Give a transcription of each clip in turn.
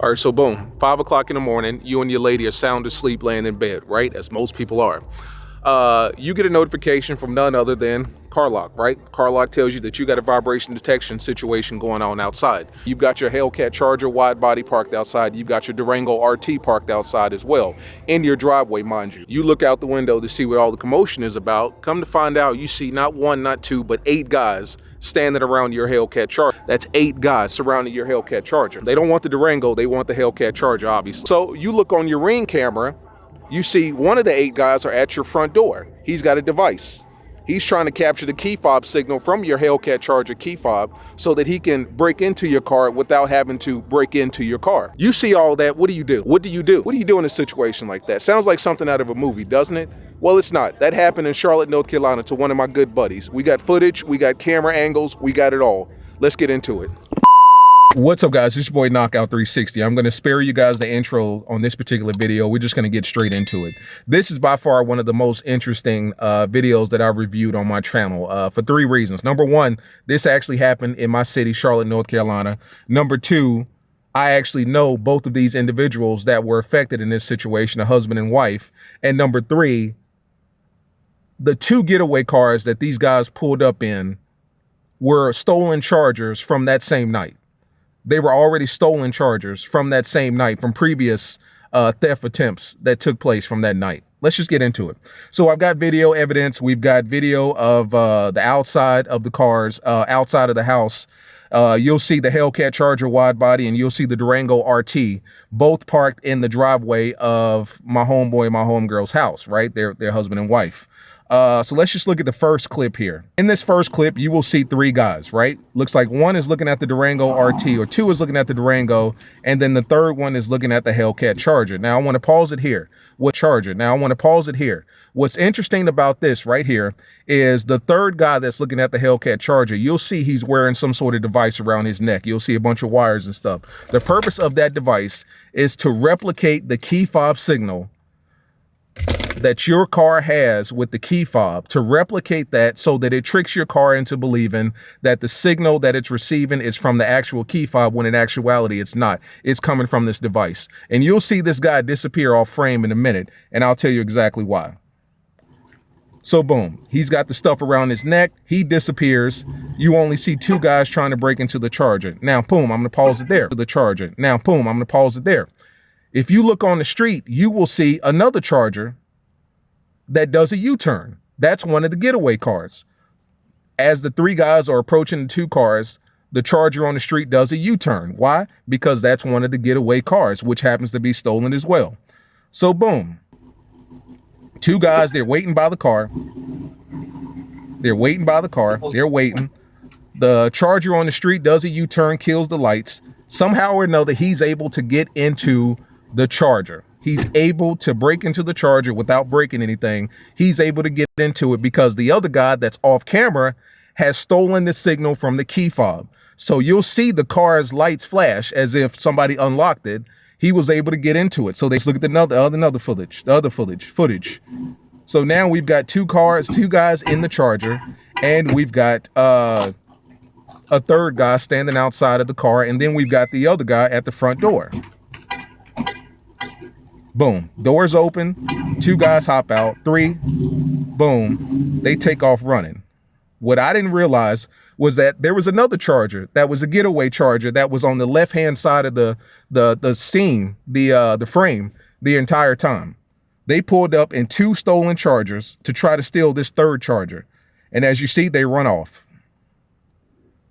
All right, so boom, 5 o'clock in the morning, you and your lady are sound asleep laying in bed, right? As most people are. You get a notification from none other than CarLock, right? CarLock tells you that you got a vibration detection situation going on outside. You've got your Hellcat Charger Widebody parked outside. You've got your Durango RT parked outside as well, in your driveway, mind you. You look out the window to see what all the commotion is about. Come to find out, you see not one, not two, but 8 guys standing around your Hellcat Charger. That's 8 guys surrounding your Hellcat Charger. They don't want the Durango, they want the Hellcat Charger, obviously. So you look on your Ring camera, you see one of the 8 guys are at your front door. He's got a device. He's trying to capture the key fob signal from your Hellcat Charger key fob so that he can break into your car without having to break into your car. You see all that, what do you do? What do you do? What do you do in a situation like that? Sounds like something out of a movie, doesn't it? Well, it's not. That happened in Charlotte, North Carolina to one of my good buddies. We got footage, we got camera angles, we got it all. Let's get into it. What's up, guys? It's your boy Knockout 360. I'm going to spare you guys the intro on this particular video. We're just going to get straight into it. This is by far one of the most interesting videos that I've reviewed on my channel for 3 reasons. Number 1, this actually happened in my city, Charlotte, North Carolina. Number 2, I actually know both of these individuals that were affected in this situation, a husband and wife. And number 3, the 2 getaway cars that these guys pulled up in were stolen Chargers from that same night. They were already stolen Chargers from that same night, from previous theft attempts that took place from that night. Let's just get into it. So I've got video evidence. We've got video of the outside of the cars, outside of the house. You'll see the Hellcat Charger Widebody and you'll see the Durango RT, both parked in the driveway of my homeboy and my homegirl's house, right? Their husband and wife. So let's just look at the first clip here. In this first clip, you will see 3 guys, right? Looks like 1 is looking at the Durango RT, or 2 is looking at the Durango, and then the 3rd one is looking at the Hellcat Charger. Now I want to pause it here. What's interesting about this right here is the 3rd guy that's looking at the Hellcat Charger. You'll see he's wearing some sort of device around his neck. You'll see a bunch of wires and stuff. The purpose of that device is to replicate the key fob signal that your car has with the key fob, to replicate that so that it tricks your car into believing that the signal that it's receiving is from the actual key fob, when in actuality it's not. It's coming from this device. And you'll see this guy disappear off frame in a minute, and I'll tell you exactly why. So boom, he's got the stuff around his neck, he disappears. You only see 2 guys trying to break into the Charger. Now boom, I'm gonna pause it there. The Charger. Now boom, I'm gonna pause it there. If you look on the street, you will see another Charger that does a U-turn. That's one of the getaway cars. As the 3 guys are approaching the 2 cars, the Charger on the street does a U-turn. Why? Because that's one of the getaway cars, which happens to be stolen as well. So boom, 2 guys, they're waiting by the car. They're waiting. The Charger on the street does a U-turn, kills the lights. Somehow or another, he's able to get into the Charger. He's able to break into the Charger without breaking anything. He's able to get into it because the other guy that's off camera has stolen the signal from the key fob. So you'll see the car's lights flash as if somebody unlocked it. He was able to get into it. So let's look at the other footage. So now we've got 2 guys in the Charger, and we've got a 3rd guy standing outside of the car, and then we've got the other guy at the front door. Boom, doors open, 2 guys hop out, 3, boom, they take off running. What I didn't realize was that there was another Charger that was a getaway Charger that was on the left-hand side of the scene, the frame, the entire time. They pulled up in 2 stolen Chargers to try to steal this 3rd Charger. And as you see, they run off.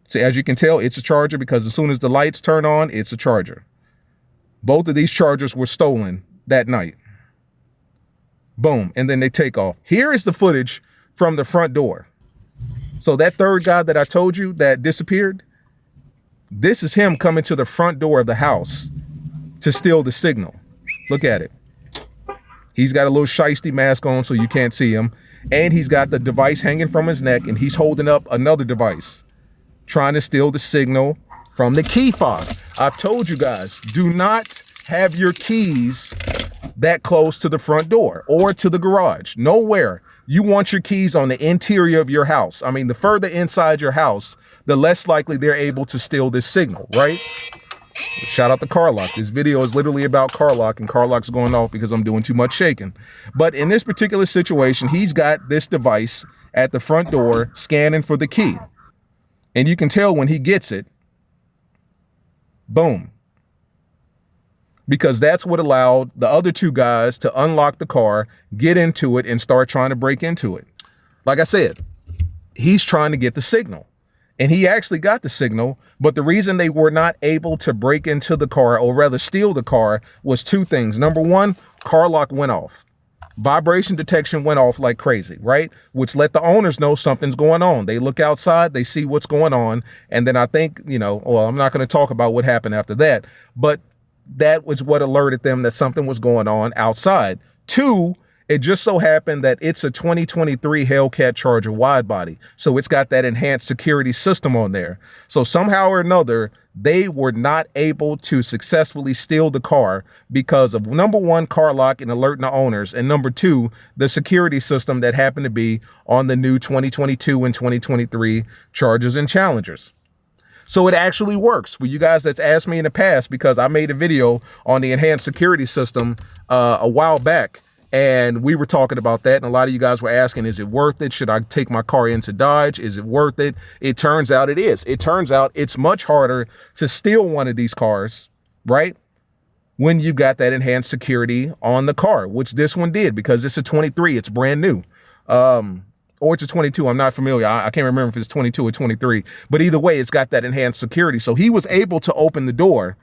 So as you can tell, it's a Charger because as soon as the lights turn on, it's a Charger. Both of these Chargers were stolen that night. Boom, and then they take off. Here is the footage from the front door. So that 3rd guy that I told you that disappeared, this is him coming to the front door of the house to steal the signal. Look at it. He's got a little shiesty mask on so you can't see him, and he's got the device hanging from his neck, and he's holding up another device trying to steal the signal from the key fob. I've told you guys, do not have your keys that close to the front door or to the garage. Nowhere. You want your keys on the interior of your house. I mean, the further inside your house, the less likely they're able to steal this signal, right? Shout out to CarLock. This video is literally about CarLock, and CarLock's going off because I'm doing too much shaking. But in this particular situation, he's got this device at the front door scanning for the key. And you can tell when he gets it, boom. Because that's what allowed the other two guys to unlock the car, get into it, and start trying to break into it. Like I said, he's trying to get the signal. And he actually got the signal, but the reason they were not able to break into the car, or rather steal the car, was two things. Number one, CarLock went off. Vibration detection went off like crazy, right? Which let the owners know something's going on. They look outside, they see what's going on, and then I think, well, I'm not going to talk about what happened after that, but that was what alerted them that something was going on outside. Two, it just so happened that it's a 2023 Hellcat Charger Widebody. So it's got that enhanced security system on there. So somehow or another, they were not able to successfully steal the car because of, number one, CarLock and alerting the owners, and number two, the security system that happened to be on the new 2022 and 2023 Chargers and Challengers. So it actually works. For you guys that's asked me in the past, because I made a video on the enhanced security system a while back, and we were talking about that, and a lot of you guys were asking, is it worth it? Should I take my car into Dodge? Is it worth it? It turns out it is. It turns out it's much harder to steal one of these cars, right? When you got that enhanced security on the car, which this one did, because it's a 23, it's brand new. Or it's a 22, I'm not familiar. I can't remember if it's 22 or 23, but either way, it's got that enhanced security. So he was able to open the door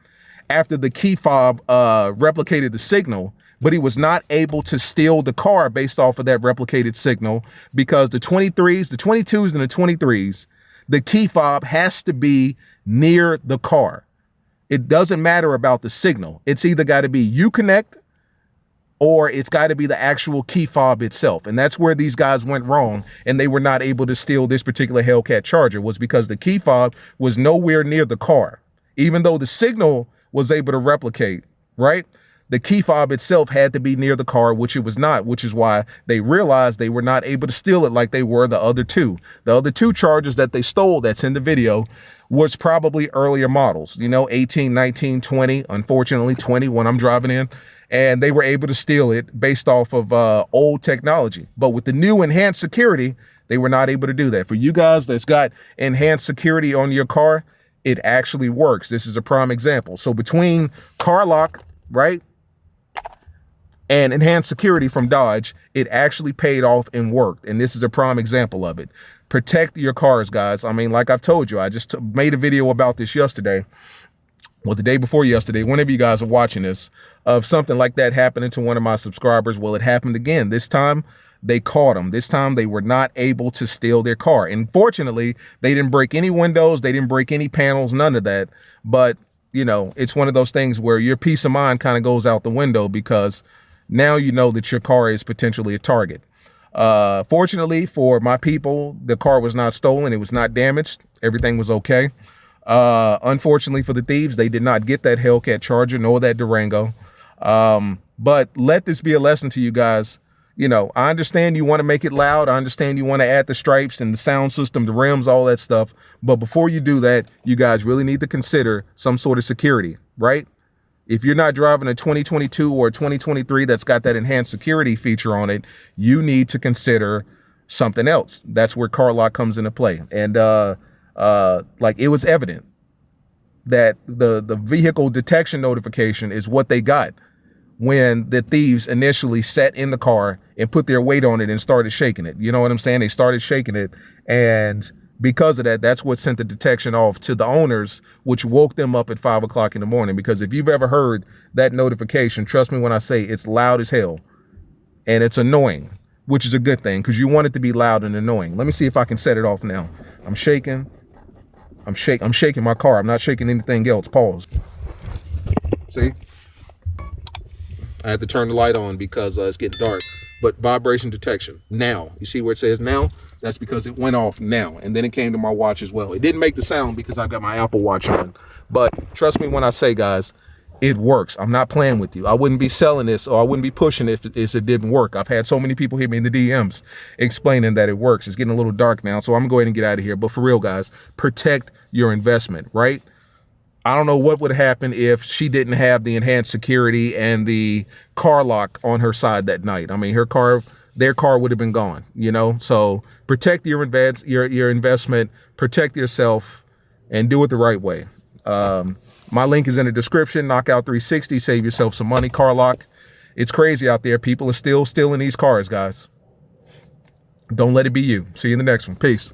after the key fob replicated the signal, but he was not able to steal the car based off of that replicated signal, because the 23s, the 22s and the 23s, the key fob has to be near the car. It doesn't matter about the signal. It's either got to be Uconnect or it's got to be the actual key fob itself. And that's where these guys went wrong, and they were not able to steal this particular Hellcat Charger, was because the key fob was nowhere near the car. Even though the signal was able to replicate, right? The key fob itself had to be near the car, which it was not, which is why they realized they were not able to steal it like they were the other two. The other two Chargers that they stole that's in the video was probably earlier models, 18, 19, 20, unfortunately 20 when I'm driving in. And they were able to steal it based off of old technology. But with the new enhanced security, they were not able to do that. For you guys that's got enhanced security on your car, it actually works. This is a prime example. So between CarLock, right, and enhanced security from Dodge, it actually paid off and worked. And this is a prime example of it. Protect your cars, guys. I mean, like I've told you, I just made a video about this yesterday. Well, the day before yesterday, whenever you guys are watching this, of something like that happening to one of my subscribers. Well, it happened again. This time they caught them. This time they were not able to steal their car. And fortunately, they didn't break any windows. They didn't break any panels, none of that. But, it's one of those things where your peace of mind kind of goes out the window, because now you know that your car is potentially a target. Fortunately for my people, the car was not stolen. It was not damaged. Everything was okay. Unfortunately for the thieves, they did not get that Hellcat Charger nor that Durango. But let this be a lesson to you guys. I understand you want to make it loud. I understand you want to add the stripes and the sound system, the rims, all that stuff. But before you do that, you guys really need to consider some sort of security, right? If you're not driving a 2022 or a 2023 that's got that enhanced security feature on it, you need to consider something else. That's where CarLock comes into play. And like, it was evident that the vehicle detection notification is what they got when the thieves initially sat in the car and put their weight on it and started shaking it. You know what I'm saying? They started shaking it, and because of that, that's what sent the detection off to the owners, which woke them up at 5 o'clock in the morning. Because if you've ever heard that notification, trust me when I say it's loud as hell, and it's annoying, which is a good thing, because you want it to be loud and annoying. Let me see if I can set it off now. I'm shaking my car. I'm not shaking anything else. Pause. See? I had to turn the light on because it's getting dark. But vibration detection. Now. You see where it says now? That's because it went off now. And then it came to my watch as well. It didn't make the sound because I got my Apple Watch on. But trust me when I say, guys, it works. I'm not playing with you. I wouldn't be selling this, or I wouldn't be pushing it if it didn't work. I've had so many people hit me in the DMs explaining that it works. It's getting a little dark now, so I'm going to go ahead and get out of here. But for real, guys, protect your investment, right? I don't know what would happen if she didn't have the enhanced security and the car lock on her side that night. I mean, their car would have been gone, you know? So protect your investment, protect yourself, and do it the right way. My link is in the description. Knockout 360, save yourself some money. CarLock. It's crazy out there. People are still stealing these cars, guys. Don't let it be you. See you in the next one. Peace.